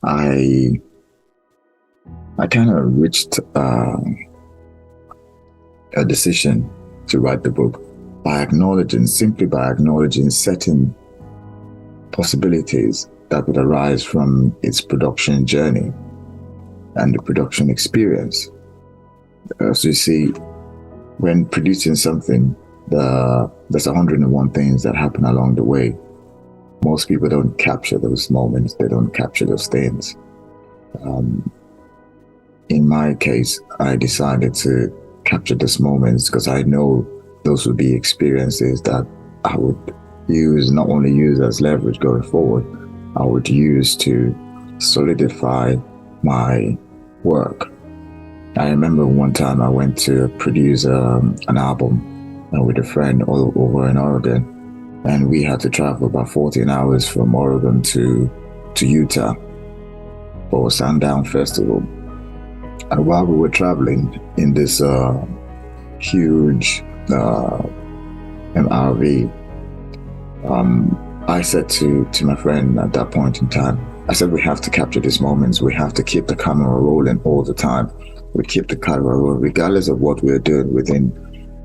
I I kind of reached a decision to write the book simply by acknowledging certain possibilities that would arise from its production journey and the production experience. So you see, when producing something, there's 101 things that happen along the way. Most people don't capture those moments. They don't capture those things. In my case, I decided to capture those moments because I know those would be experiences that I would not only use as leverage going forward, I would use to solidify my work. I remember one time I went to produce an album with a friend all over in Oregon, and we had to travel about 14 hours from Oregon to Utah for a Sundown Festival. And while we were traveling in this huge MRV, I said to my friend at that point in time, I said, we have to capture these moments. We have to keep the camera rolling all the time. We keep the camera rolling, regardless of what we're doing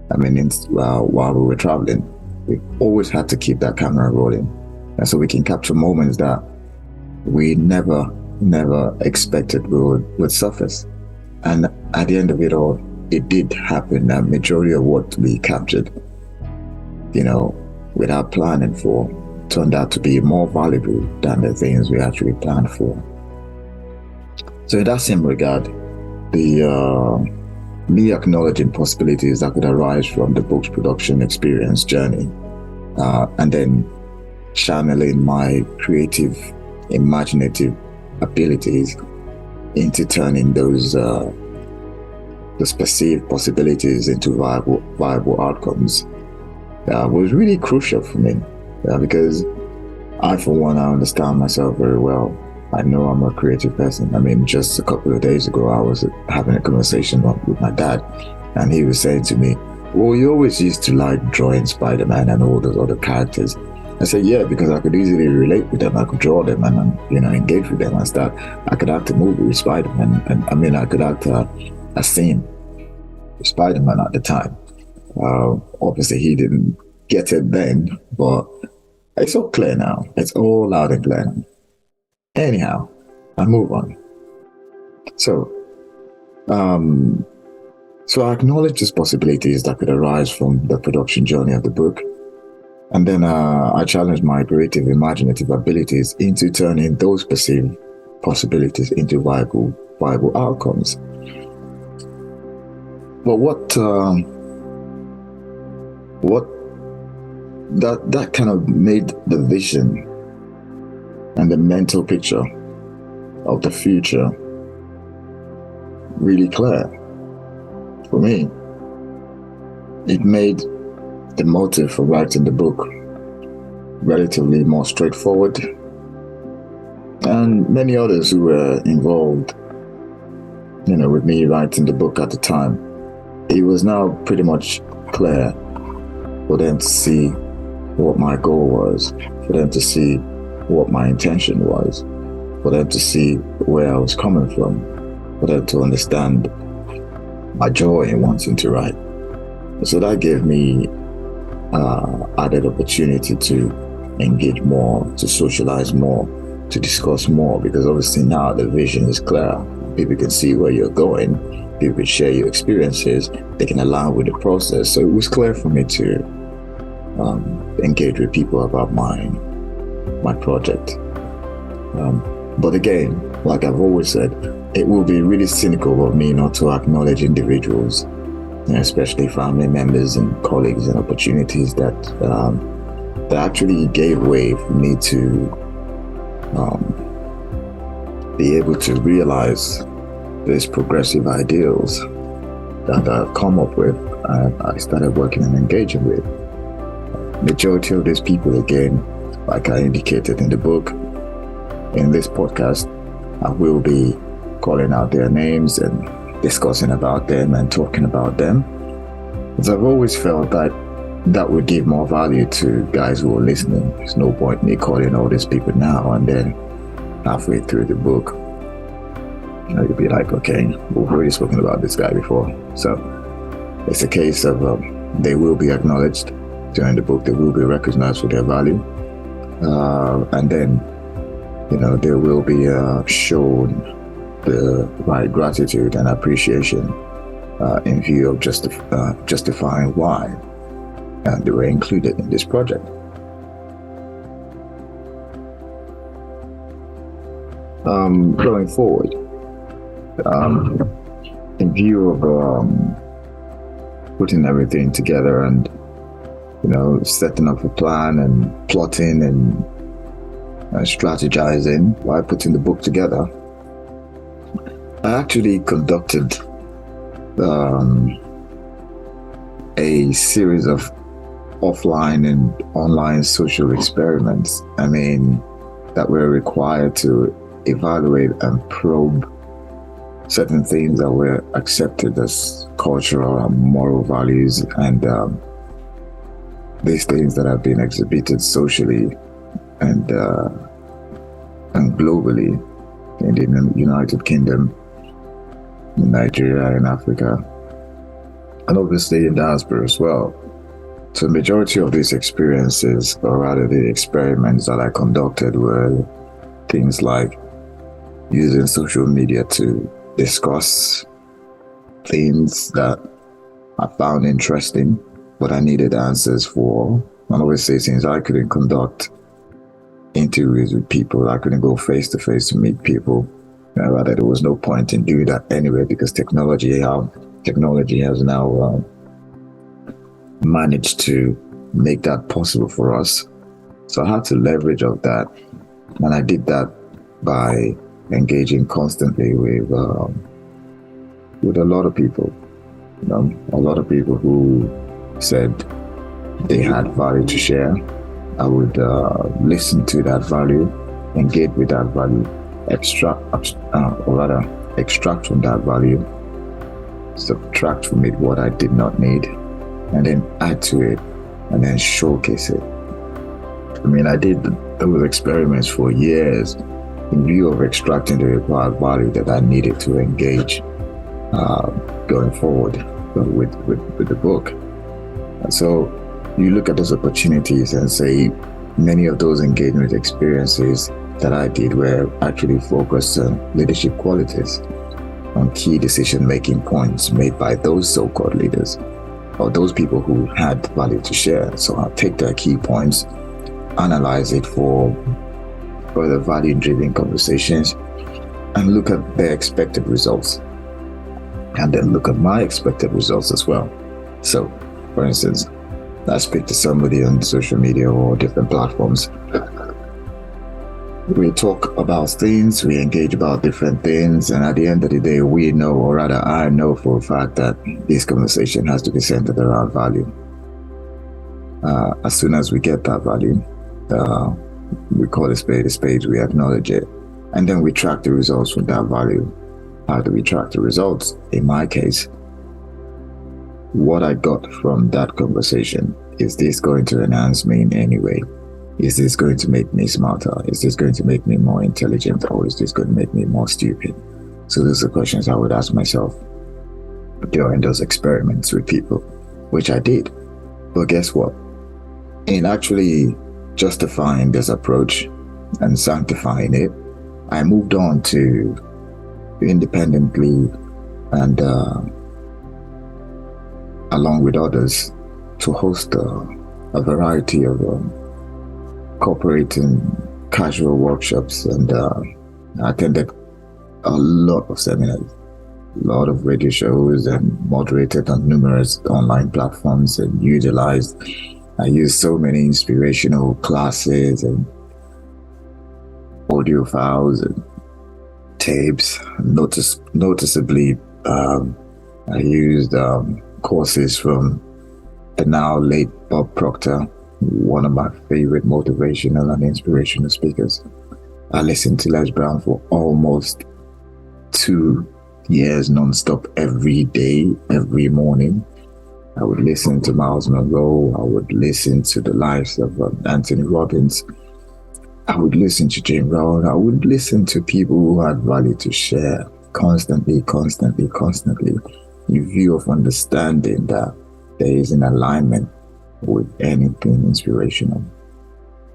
while we were traveling. We always had to keep that camera rolling. And so we can capture moments that we never expected would surface. And at the end of it all, it did happen. The majority of what we captured, without planning for, turned out to be more valuable than the things we actually planned for. So in that same regard, me acknowledging possibilities that could arise from the book's production experience journey, and then channeling my creative, imaginative abilities into turning those perceived possibilities into viable outcomes was really crucial for me, because I, for one, I understand myself very well. I know I'm a creative person. Just a couple of days ago, I was having a conversation with my dad, and he was saying to me, well, you always used to like drawing Spider-Man and all those other characters. I said, yeah, because I could easily relate with them. I could draw them and engage with them and stuff. I could act a movie with Spider-Man, and I could act a scene with Spider-Man at the time. Obviously, he didn't get it then, but it's all clear now. It's all loud and clear now. Anyhow, I move on. So I acknowledge these possibilities that could arise from the production journey of the book. And then I challenge my creative, imaginative abilities into turning those perceived possibilities into viable outcomes. But that kind of made the vision and the mental picture of the future really clear for me. It made the motive for writing the book relatively more straightforward, and many others who were involved, with me writing the book at the time, it was now pretty much clear for them to see what my goal was, for them to see what my intention was, for them to see where I was coming from, for them to understand my joy in wanting to write. So that gave me added opportunity to engage more, to socialize more, to discuss more, because obviously now the vision is clear. People can see where you're going, people can share your experiences, they can align with the process. So it was clear for me to engage with people about my project. But again, like I've always said, it will be really cynical of me not to acknowledge individuals, especially family members and colleagues, and opportunities that actually gave way for me to be able to realize these progressive ideals that I've come up with and I started working and engaging with. Majority of these people, again, like I indicated in the book, in this podcast, I will be calling out their names and discussing about them and talking about them. Because I've always felt that would give more value to guys who are listening. There's no point in me calling all these people now and then halfway through the book, you'll be like, okay, we've already spoken about this guy before. So it's a case of they will be acknowledged during the book, they will be recognized for their value, and then they will be shown the right gratitude and appreciation in view of justifying why they were included in this project. Going forward, in view of putting everything together and setting up a plan and plotting and strategizing while putting the book together, I actually conducted a series of offline and online social experiments, that were required to evaluate and probe certain things that were accepted as cultural and moral values, and these things that have been exhibited socially and globally in the United Kingdom, in Nigeria, in Africa, and obviously in diaspora as well. So the majority of these experiences, or rather the experiments that I conducted, were things like using social media to discuss things that I found interesting, but I needed answers for. And obviously, since I couldn't conduct interviews with people, I couldn't go face to face to meet people. Rather, there was no point in doing that anyway, because technology has now managed to make that possible for us. So I had to leverage of that, and I did that by engaging constantly with a lot of people. A lot of people who said they had value to share. I would listen to that value, engage with that value, extract from that value, subtract from it what I did not need, and then add to it, and then showcase it. I did those experiments for years in view of extracting the required value that I needed to engage going forward with the book. And so you look at those opportunities and say, many of those engagement experiences that I did were actually focused on leadership qualities, on key decision-making points made by those so-called leaders, or those people who had value to share. So I'll take their key points, analyze it for further value-driven conversations, and look at their expected results, and then look at my expected results as well. So, for instance, I speak to somebody on social media or different platforms. We talk about things, we engage about different things, and at the end of the day, we know, or rather I know for a fact, that this conversation has to be centered around value. As soon as we get that value, we call a spade, we acknowledge it, and then we track the results from that value. How do we track the results? In my case, what I got from that conversation, is this going to enhance me in any way? Is this going to make me smarter? Is this going to make me more intelligent? Or is this going to make me more stupid? So those are questions I would ask myself during those experiments with people, which I did. But guess what? In actually justifying this approach and sanctifying it, I moved on to independently and along with others to host a variety of corporate and casual workshops, and I attended a lot of seminars, a lot of radio shows, and moderated on numerous online platforms, and I used so many inspirational classes and audio files and tapes. Noticeably, I used courses from the now late Bob Proctor, one of my favorite motivational and inspirational speakers. I listened to Les Brown for almost 2 years non-stop, every day, every morning. I would listen to Miles Monroe. I would listen to the lives of Anthony Robbins. I would listen to Jim Rohn. I would listen to people who had value to share constantly, constantly, constantly. In view of understanding that there is an alignment with anything inspirational.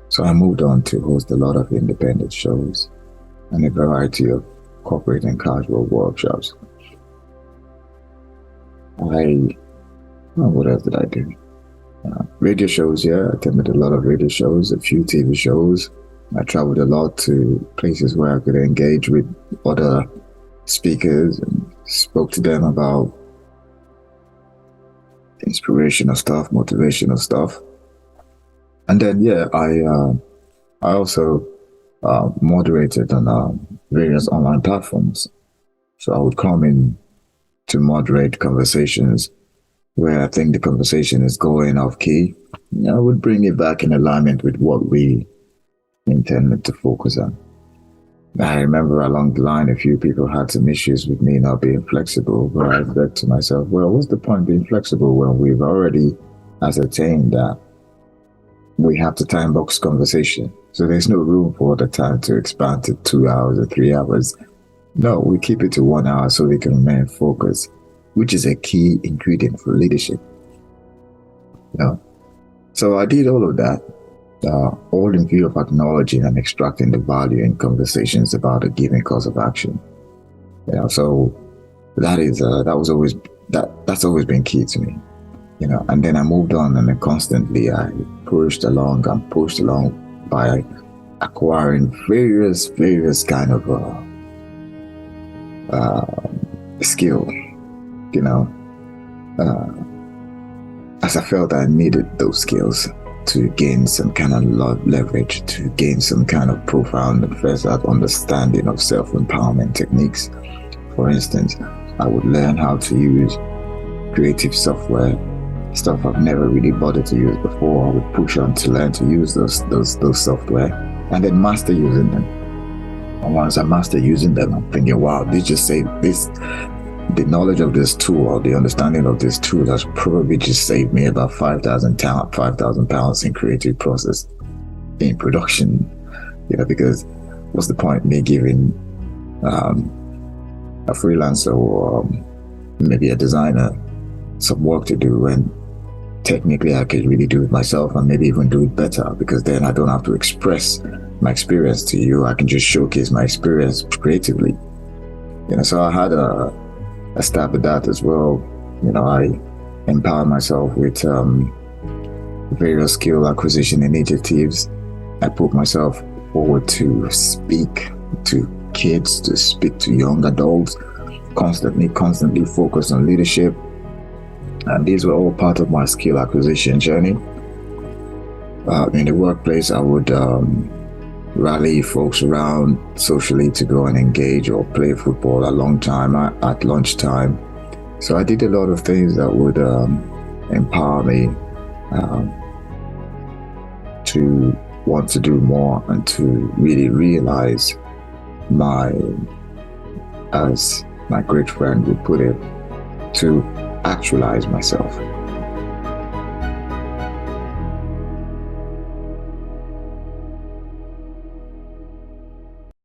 So I moved on to host a lot of independent shows and a variety of corporate and casual workshops. What else did I do? Radio shows, yeah. I attended a lot of radio shows, a few TV shows. I traveled a lot to places where I could engage with other speakers and spoke to them about inspirational stuff, motivational stuff. And then, yeah, I also moderated on various online platforms. So I would come in to moderate conversations where I think the conversation is going off key. I would bring it back in alignment with what we intended to focus on. I remember along the line, a few people had some issues with me not being flexible, but I said to myself, well, what's the point being flexible when we've already ascertained that we have to time box conversation? So there's no room for the time to expand to 2 hours or 3 hours. No, we keep it to 1 hour so we can remain focused, which is a key ingredient for leadership. So I did all of that, all in view of acknowledging and extracting the value in conversations about a given course of action. So that's always been key to me. And then I moved on, and then constantly I pushed along by acquiring various kind of skill, as I felt I needed those skills to gain some kind of leverage, to gain some kind of profound and first understanding of self-empowerment techniques. For instance, I would learn how to use creative software, stuff I've never really bothered to use before. I would push on to learn to use those software and then master using them. And once I master using them, I'm thinking, wow, the knowledge of this tool or the understanding of this tool has probably just saved me about 5,000 pounds in creative process in production. Because what's the point me giving a freelancer or maybe a designer some work to do when technically I could really do it myself and maybe even do it better, because then I don't have to express my experience to you. I can just showcase my experience creatively. So I had a stab at that as well. I empowered myself with various skill acquisition initiatives. I put myself forward to speak to kids, to speak to young adults, constantly focused on leadership. And these were all part of my skill acquisition journey. In the workplace, I would rally folks around socially to go and engage or play football at lunchtime. So I did a lot of things that would empower me to want to do more and to really realize as my great friend would put it, to actualize myself.